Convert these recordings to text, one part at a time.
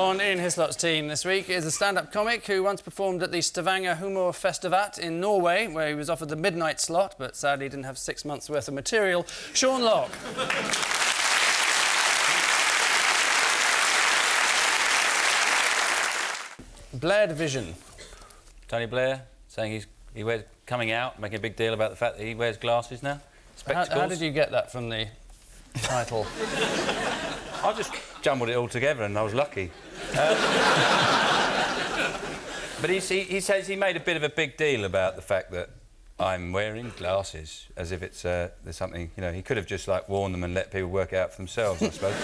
On Ian Hislop's team this week is a stand-up comic who once performed at the Stavanger Humor Festival in Norway, where he was offered the midnight slot, but sadly didn't have 6 months' worth of material. Sean Locke. Blair Division. Tony Blair saying he wears coming out, making a big deal about the fact that he wears glasses now. Spectacles. How did you get that from the title? I just jumbled it all together and I was lucky. But he says he made a bit of a big deal about the fact that I'm wearing glasses, as if it's there's something, you know, he could have just like worn them and let people work it out for themselves, I suppose.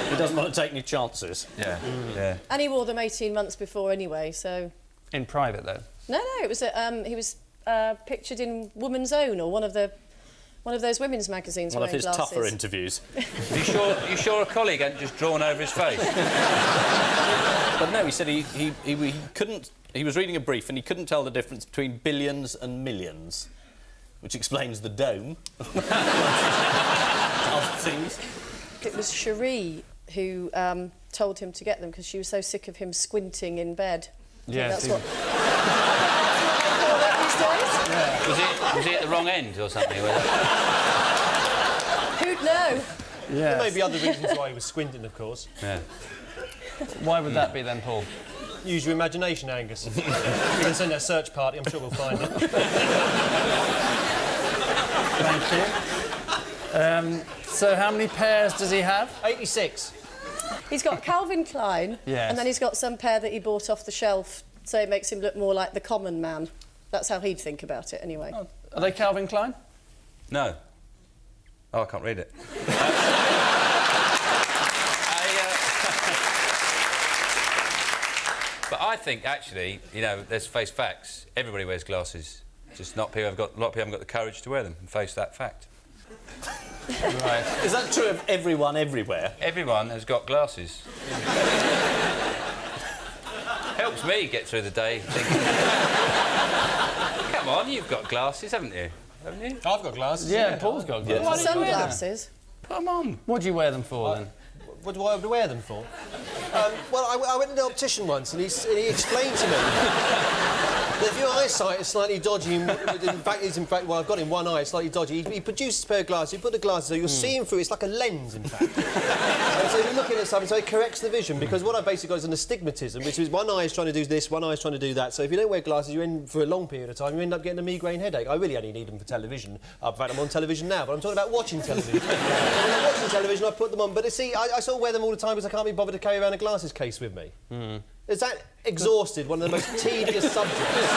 He doesn't want to take any chances. Yeah, yeah. And he wore them 18 months before anyway, so... In private, though? No, it was he was pictured in Woman's Own, or one of those women's magazines. One of his glasses. tougher interviews. You sure a colleague hadn't just drawn over his face? But no, he said he couldn't... He was reading a brief and he couldn't tell the difference between billions and millions, which explains the dome of things. It was Cherie who told him to get them because she was so sick of him squinting in bed. Yeah, that's what... Yeah. Was he at the wrong end or something? Who'd know? Yes. There may be other reasons why he was squinting, of course. Yeah. Why would that be then, Paul? Use your imagination, Angus. You can send a search party, I'm sure we'll find it. Thank you. So how many pairs does he have? 86. He's got Calvin Klein, yes. And then he's got some pair that he bought off the shelf, so it makes him look more like the common man. That's how he'd think about it, anyway. Oh, are they Calvin Klein? No. Oh, I can't read it. But I think, actually, you know, let's face facts. Everybody wears glasses. Just not people have got... A lot of people haven't got the courage to wear them and face that fact. Right. Is that true of everyone everywhere? Everyone has got glasses. Helps me get through the day thinking... Come on, you've got glasses, haven't you? Haven't you? I've got glasses. Yeah, Paul's got glasses. Why don't you wear them? Sunglasses. Put them on. What do you wear them for, then? What do I wear them for? Well, I went to the optician once and he explained to me that if your eyesight is slightly dodgy, in fact, well, I've got in one eye, it's slightly dodgy, he produces a pair of glasses, you put the glasses so you're seeing through, it's like a lens, in fact. And so you're looking at something, so it corrects the vision, because what I've basically got is an astigmatism, which is one eye is trying to do this, one eye is trying to do that, so if you don't wear glasses, you're in for a long period of time, you end up getting a migraine headache. I really only need them for television. In fact, I'm on television now, but I'm talking about watching television. When I'm watching television, I put them on, but see, I sort of wear them all the time because I can't be bothered to carry around a glasses case with me. Is that exhausted one of the most tedious subjects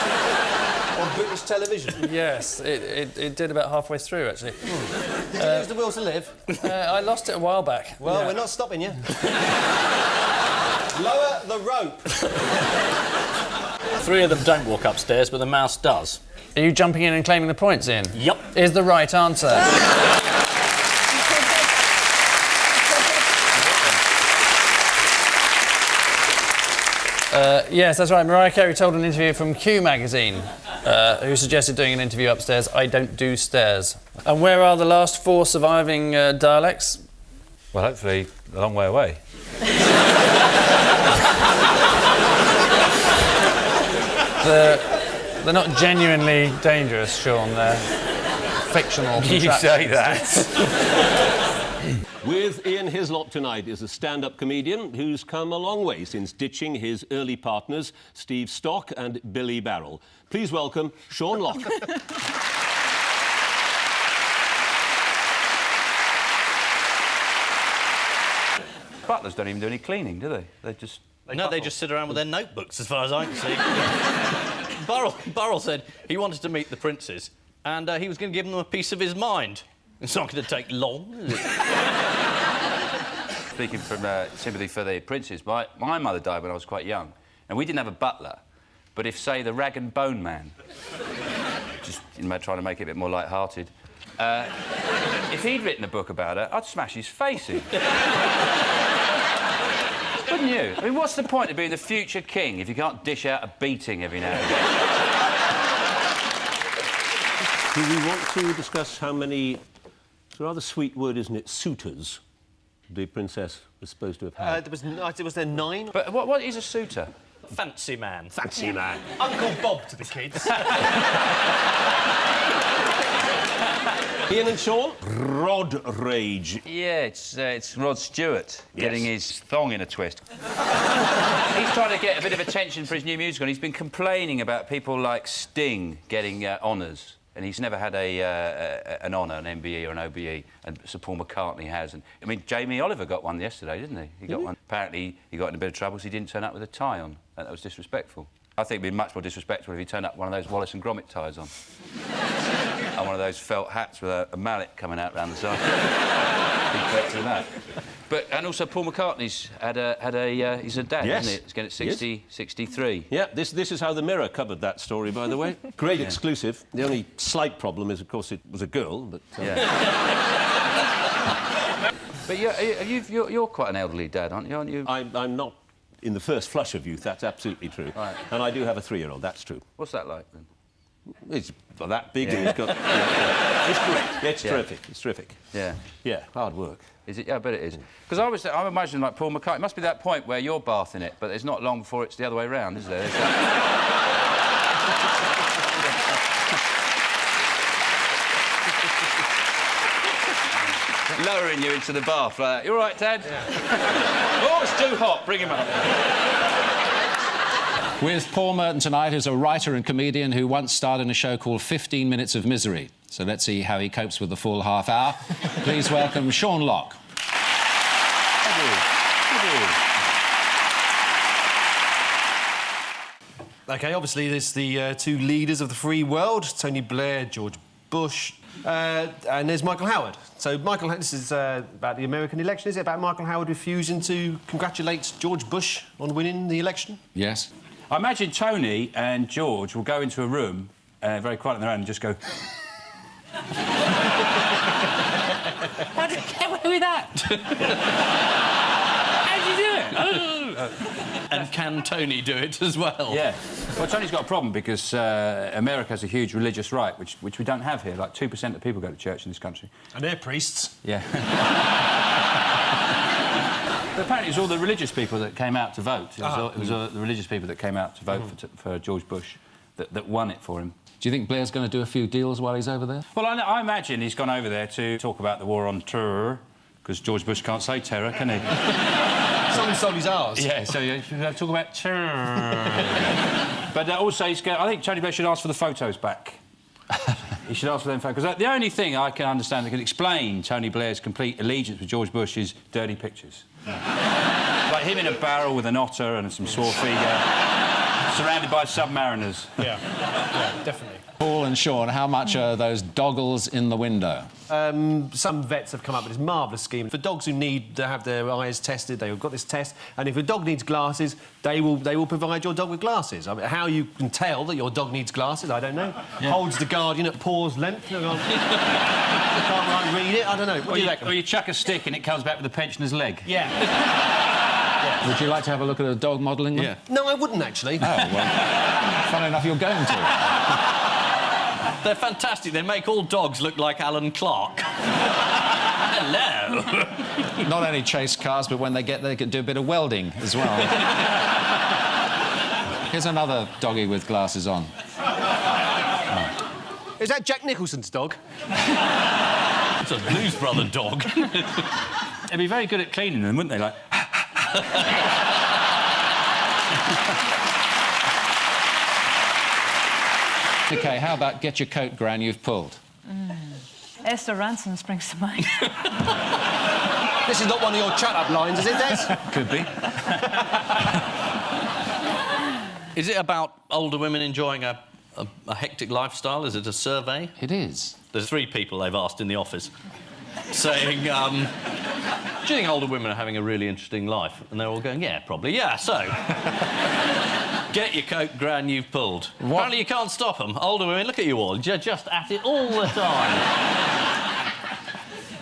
on British television? Yes, it did about halfway through, actually. Did you use the will to live? I lost it a while back. Well, yeah. we're not stopping you. Lower the rope. 3 of them don't walk upstairs, but the mouse does. Are you jumping in and claiming the points, Ian? Yup. Is the right answer. Yes, that's right. Mariah Carey told an interview from Q magazine, who suggested doing an interview upstairs, I don't do stairs. And where are the last 4 surviving dialects? Well, hopefully a long way away. They're not genuinely dangerous, Sean. They're fictional You say that. With Ian Hislop tonight is a stand-up comedian who's come a long way since ditching his early partners, Steve Stock and Billy Barrell. Please welcome Sean Locke. Butlers don't even do any cleaning, do they? They just sit around with their notebooks, as far as I can see. Burrell said he wanted to meet the princes, and he was going to give them a piece of his mind. It's not going to take long, is it? Speaking from sympathy for the princes, my mother died when I was quite young, and we didn't have a butler. But if, say, the rag and bone man, just trying to make it a bit more light-hearted, if he'd written a book about her, I'd smash his face in. Wouldn't you? I mean, what's the point of being the future king if you can't dish out a beating every now and again? Do we want to discuss how many... It's a rather sweet word, isn't it? Suitors the princess was supposed to have had? Was there 9? But what is a suitor? Fancy man. Fancy man. Uncle Bob to the kids. Ian and Sean, Rod Rage. Yeah, it's Rod Stewart getting his thong in a twist. He's trying to get a bit of attention for his new musical, and he's been complaining about people like Sting getting honours. And he's never had an honour, an MBE or an OBE, and Sir Paul McCartney has. And I mean, Jamie Oliver got one yesterday, didn't he? He got one. Apparently, he got in a bit of trouble because he didn't turn up with a tie on. That was disrespectful. I think it'd be much more disrespectful if he turned up with one of those Wallace and Gromit ties on. And one of those felt hats with a mallet coming out round the side. Big that. But and also Paul McCartney's he's a dad, isn't he? He's getting 63. Yeah, this is how the Mirror covered that story, by the way. Great exclusive. The only slight problem is, of course, it was a girl, but... But you're quite an elderly dad, aren't you? I'm not in the first flush of youth, that's absolutely true. Right. And I do have a 3-year-old, that's true. What's that like, then? It's that big and it's got... It's great. It's terrific. It's terrific. Yeah. Yeah, hard work. Is it? Yeah, I bet it is. Because I'm imagining, like, Paul McCartney, it must be that point where you're bathing it, but it's not long before it's the other way round, is there? Lowering you into the bath like that. You all right, Dad? Yeah. Oh, it's too hot. Bring him up. With Paul Merton tonight, who's a writer and comedian who once starred in a show called 15 Minutes of Misery. So let's see how he copes with the full half hour. Please welcome Sean Locke. OK, obviously there's the 2 leaders of the free world, Tony Blair, George Bush, and there's Michael Howard. So this is about the American election. Is it about Michael Howard refusing to congratulate George Bush on winning the election? Yes. I imagine Tony and George will go into a room, very quiet on their own, and just go... How did you get away with that? How did you do it? And can Tony do it as well? Yeah. Well, Tony's got a problem because America has a huge religious right, which we don't have here. Like 2% of people go to church in this country. And they're priests. Yeah. But apparently it was all the religious people that came out to vote. It was all the religious people that came out to vote for George Bush that won it for him. Do you think Blair's going to do a few deals while he's over there? Well, I imagine he's gone over there to talk about the war on terror, because George Bush can't say terror, can he? Someone sold his ours. Yeah, so you talk about terror. But also, I think Tony Blair should ask for the photos back. He should ask for them photos. Because the only thing I can understand that can explain Tony Blair's complete allegiance with George Bush is dirty pictures. Like him in a barrel with an otter and some Swarfega, surrounded by submariners. Yeah, definitely. Paul and Sean, how much are those Doggles in the window? Some vets have come up with this marvellous scheme. For dogs who need to have their eyes tested, they've got this test, and if a dog needs glasses, they will provide your dog with glasses. I mean, how you can tell that your dog needs glasses, I don't know. Yeah. Holds the Guardian at paw's length. Can't like read it, I don't know. What do you reckon? Or you chuck a stick and it comes back with a pensioner's leg. Yeah. Would you like to have a look at a dog modelling them? Yeah. No, I wouldn't, actually. Oh, well, funny enough, you're going to. They're fantastic. They make all dogs look like Alan Clark. Hello. Not only chase cars, but when they get there, they can do a bit of welding as well. Here's another doggy with glasses on. Oh. Is that Jack Nicholson's dog? It's a Blues Brother dog. They'd be very good at cleaning them, wouldn't they? Like... OK, how about Get Your Coat, Gran, You've Pulled? Esther Ransom springs to mind. This is not one of your shut-up lines, is it, Des? Could be. Is it about older women enjoying a hectic lifestyle? Is it a survey? It is. There's 3 people they've asked in the office saying, do you think older women are having a really interesting life? And they're all going, yeah, probably, yeah, so... Get your coat, Gran, you've pulled. What? Apparently you can't stop them. Older women, look at you all. You're just at it all the time.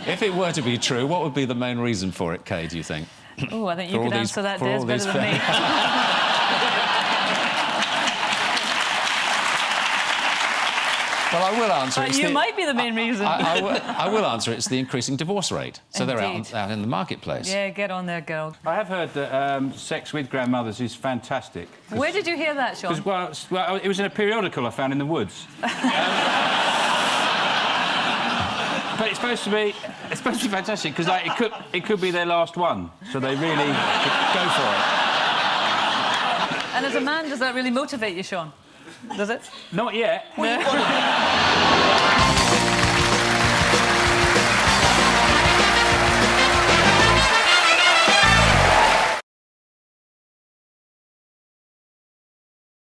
If it were to be true, what would be the main reason for it, Kay, do you think? Oh, I think you could answer that, Des, better than me. Well, I will answer. But you might be the main reason. I will answer. It's the increasing divorce rate. So they're Indeed. out in the marketplace. Yeah, get on there, girl. I have heard that sex with grandmothers is fantastic. Where did you hear that, Sean? Well, it was in a periodical I found in the woods. But it's supposed to be fantastic because like, it could be their last one, so they really go for it. And as a man, does that really motivate you, Sean? Does it? Not yet. No.